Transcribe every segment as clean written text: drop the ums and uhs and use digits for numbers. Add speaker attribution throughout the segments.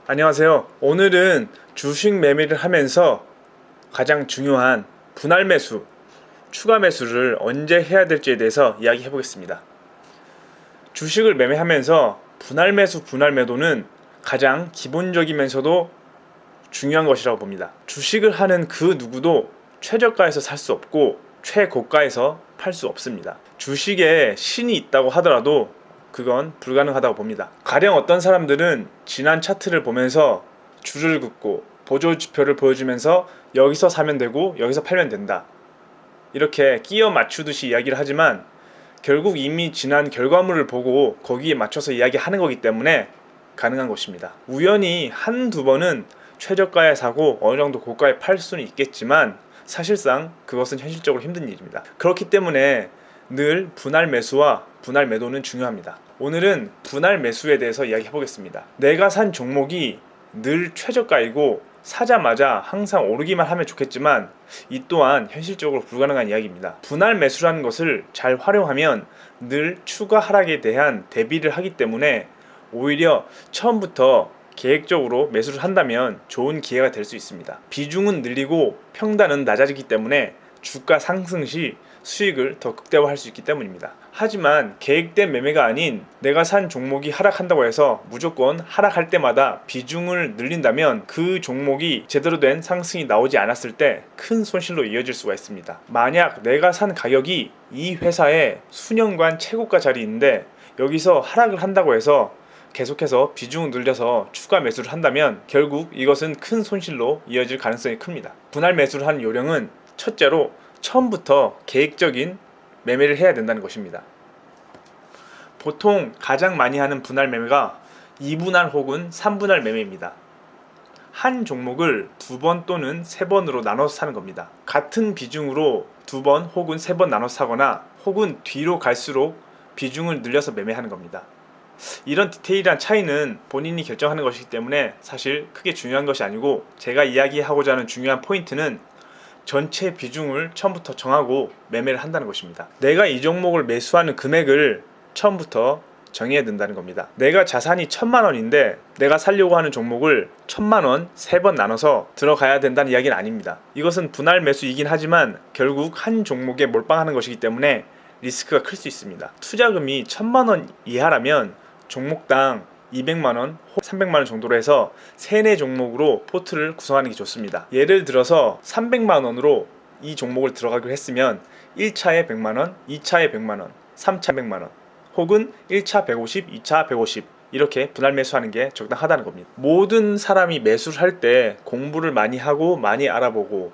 Speaker 1: 안녕하세요. 오늘은 주식 매매를 하면서 가장 중요한 분할 매수, 추가 매수를 언제 해야 될지에 대해서 이야기해 보겠습니다. 주식을 매매하면서 분할 매수, 분할 매도는 가장 기본적이면서도 중요한 것이라고 봅니다. 주식을 하는 그 누구도 최저가에서 살 수 없고 최고가에서 팔 수 없습니다. 주식에 신이 있다고 하더라도 그건 불가능하다고 봅니다. 가령 어떤 사람들은 지난 차트를 보면서 줄을 긋고 보조 지표를 보여주면서 여기서 사면 되고 여기서 팔면 된다, 이렇게 끼워 맞추듯이 이야기를 하지만 결국 이미 지난 결과물을 보고 거기에 맞춰서 이야기하는 거기 때문에 가능한 것입니다. 우연히 한두 번은 최저가에 사고 어느 정도 고가에 팔 수는 있겠지만 사실상 그것은 현실적으로 힘든 일입니다. 그렇기 때문에 늘 분할 매수와 분할 매도는 중요합니다. 오늘은 분할 매수에 대해서 이야기해 보겠습니다. 내가 산 종목이 늘 최저가이고 사자마자 항상 오르기만 하면 좋겠지만 이 또한 현실적으로 불가능한 이야기입니다. 분할 매수라는 것을 잘 활용하면 늘 추가 하락에 대한 대비를 하기 때문에 오히려 처음부터 계획적으로 매수를 한다면 좋은 기회가 될 수 있습니다. 비중은 늘리고 평단은 낮아지기 때문에 주가 상승 시 수익을 더 극대화할 수 있기 때문입니다. 하지만 계획된 매매가 아닌 내가 산 종목이 하락한다고 해서 무조건 하락할 때마다 비중을 늘린다면 그 종목이 제대로 된 상승이 나오지 않았을 때 큰 손실로 이어질 수가 있습니다. 만약 내가 산 가격이 이 회사의 수년간 최고가 자리인데 여기서 하락을 한다고 해서 계속해서 비중을 늘려서 추가 매수를 한다면 결국 이것은 큰 손실로 이어질 가능성이 큽니다. 분할 매수를 하는 요령은 첫째로 처음부터 계획적인 매매를 해야 된다는 것입니다. 보통 가장 많이 하는 분할 매매가 2분할 혹은 3분할 매매입니다. 한 종목을 2번 또는 3번으로 나눠서 사는 겁니다. 같은 비중으로 2번 혹은 3번 나눠서 사거나 혹은 뒤로 갈수록 비중을 늘려서 매매하는 겁니다. 이런 디테일한 차이는 본인이 결정하는 것이기 때문에 사실 크게 중요한 것이 아니고, 제가 이야기하고자 하는 중요한 포인트는 전체 비중을 처음부터 정하고 매매를 한다는 것입니다. 내가 이 종목을 매수하는 금액을 처음부터 정해야 된다는 겁니다. 내가 자산이 1000만원인데 내가 살려고 하는 종목을 1000만원 3번 나눠서 들어가야 된다는 이야기는 아닙니다. 이것은 분할 매수이긴 하지만 결국 한 종목에 몰빵하는 것이기 때문에 리스크가 클 수 있습니다. 투자금이 1000만원 이하라면 종목당 200만원 혹 300만원 정도로 해서 3-4 종목으로 포트를 구성하는 게 좋습니다. 예를 들어서 300만원으로 이 종목을 들어가기로 했으면 1차에 100만원, 2차에 100만원, 3차 100만원 혹은 1차 150, 2차 150 이렇게 분할 매수하는 게 적당하다는 겁니다. 모든 사람이 매수를 할 때 공부를 많이 하고 많이 알아보고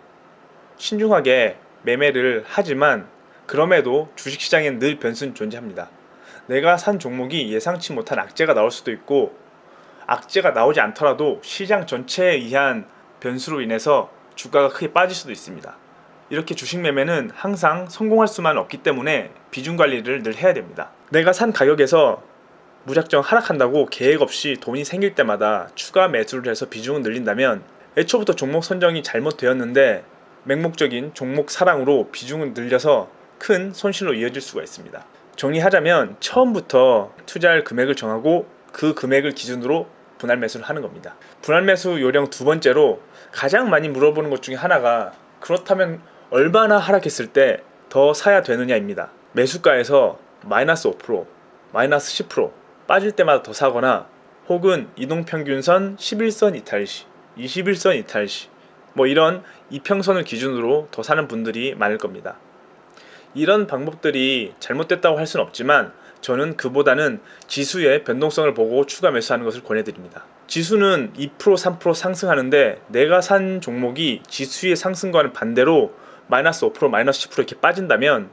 Speaker 1: 신중하게 매매를 하지만 그럼에도 주식시장엔 늘 변수는 존재합니다. 내가 산 종목이 예상치 못한 악재가 나올 수도 있고, 악재가 나오지 않더라도 시장 전체에 의한 변수로 인해서 주가가 크게 빠질 수도 있습니다. 이렇게 주식 매매는 항상 성공할 수만 없기 때문에 비중 관리를 늘 해야 됩니다. 내가 산 가격에서 무작정 하락한다고 계획 없이 돈이 생길 때마다 추가 매수를 해서 비중을 늘린다면 애초부터 종목 선정이 잘못되었는데 맹목적인 종목 사랑으로 비중을 늘려서 큰 손실로 이어질 수가 있습니다. 정리하자면 처음부터 투자할 금액을 정하고 그 금액을 기준으로 분할 매수를 하는 겁니다. 분할 매수 요령 두 번째로 가장 많이 물어보는 것 중에 하나가 그렇다면 얼마나 하락했을 때 더 사야 되느냐입니다. 매수가에서 마이너스 5%, 마이너스 10% 빠질 때마다 더 사거나 혹은 이동평균선 11선 이탈 시, 21선 이탈 시 이런 이평선을 기준으로 더 사는 분들이 많을 겁니다. 이런 방법들이 잘못됐다고 할 수는 없지만 저는 그보다는 지수의 변동성을 보고 추가 매수하는 것을 권해드립니다. 지수는 2%, 3% 상승하는데 내가 산 종목이 지수의 상승과는 반대로 마이너스 5%, 마이너스 10% 이렇게 빠진다면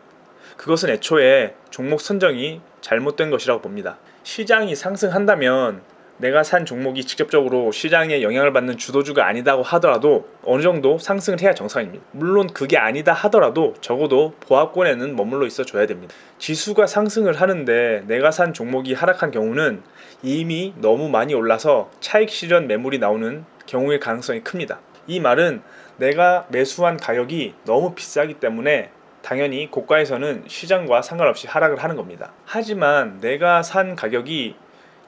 Speaker 1: 그것은 애초에 종목 선정이 잘못된 것이라고 봅니다. 시장이 상승한다면 내가 산 종목이 직접적으로 시장에 영향을 받는 주도주가 아니다고 하더라도 어느 정도 상승을 해야 정상입니다. 물론 그게 아니다 하더라도 적어도 보합권에는 머물러 있어 줘야 됩니다. 지수가 상승을 하는데 내가 산 종목이 하락한 경우는 이미 너무 많이 올라서 차익 실현 매물이 나오는 경우일 가능성이 큽니다. 이 말은 내가 매수한 가격이 너무 비싸기 때문에 당연히 고가에서는 시장과 상관없이 하락을 하는 겁니다. 하지만 내가 산 가격이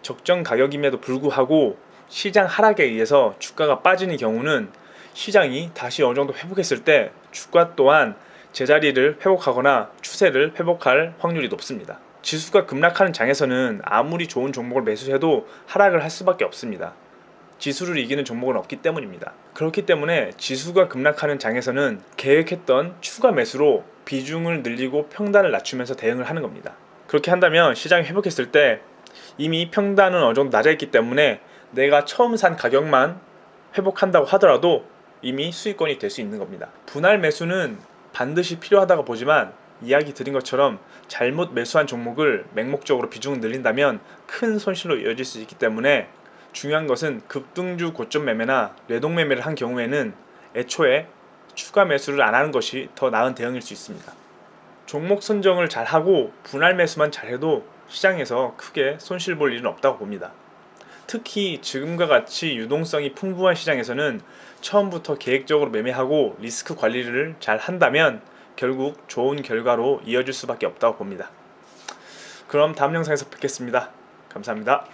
Speaker 1: 적정 가격임에도 불구하고 시장 하락에 의해서 주가가 빠지는 경우는 시장이 다시 어느 정도 회복했을 때 주가 또한 제자리를 회복하거나 추세를 회복할 확률이 높습니다. 지수가 급락하는 장에서는 아무리 좋은 종목을 매수해도 하락을 할 수밖에 없습니다. 지수를 이기는 종목은 없기 때문입니다. 그렇기 때문에 지수가 급락하는 장에서는 계획했던 추가 매수로 비중을 늘리고 평단을 낮추면서 대응을 하는 겁니다. 그렇게 한다면 시장이 회복했을 때 이미 평단은 어느 정도 낮아 있기 때문에 내가 처음 산 가격만 회복한다고 하더라도 이미 수익권이 될 수 있는 겁니다. 분할 매수는 반드시 필요하다고 보지만 이야기 드린 것처럼 잘못 매수한 종목을 맹목적으로 비중을 늘린다면 큰 손실로 이어질 수 있기 때문에 중요한 것은 급등주 고점 매매나 뇌동 매매를 한 경우에는 애초에 추가 매수를 안 하는 것이 더 나은 대응일 수 있습니다. 종목 선정을 잘하고 분할 매수만 잘해도 시장에서 크게 손실 볼 일은 없다고 봅니다. 특히 지금과 같이 유동성이 풍부한 시장에서는 처음부터 계획적으로 매매하고 리스크 관리를 잘 한다면 결국 좋은 결과로 이어질 수밖에 없다고 봅니다. 그럼 다음 영상에서 뵙겠습니다. 감사합니다.